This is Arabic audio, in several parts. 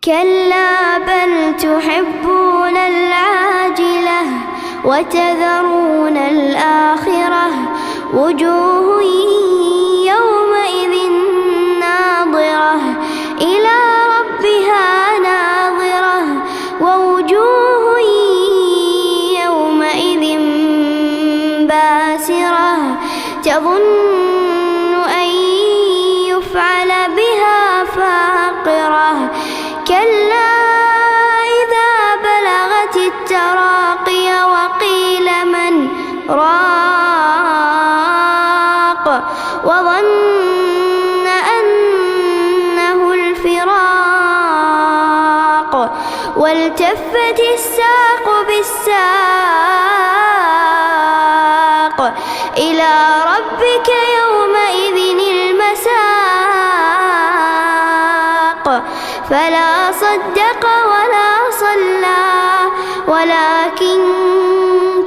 كلا بل تحبون العاجلة وتذرون الآخرة وجوه يومئذ ناظرة إلى ربها ناظرة ووجوه يومئذ باسرة تظن أن يفعل بها فاقرة كلا إذا بلغت التراقي وقيل من راق وظن أنه الفراق والتفت الساق بالساق إلى ربك يومئذ المساق فلا صدق ولا صلى ولكن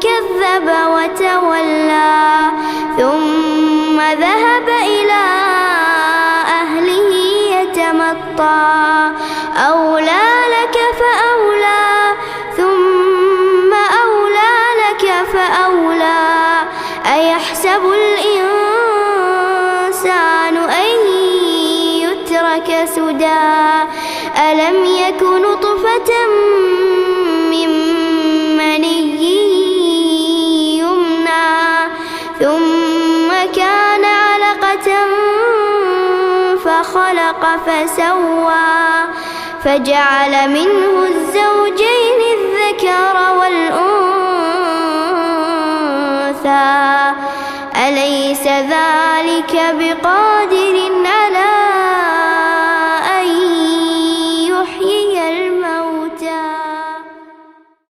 كذب وتولى ثم ذهب إلى أهله يتمطى أولى لك فأولى ثم أولى لك فأولى أيحسب الإنسان أن يترك سدى ألم يك نطفة من مني يمنى ثم كان علقة فخلق فسوى فجعل منه الزوجين الذكر والأنثى أليس ذلك بقادر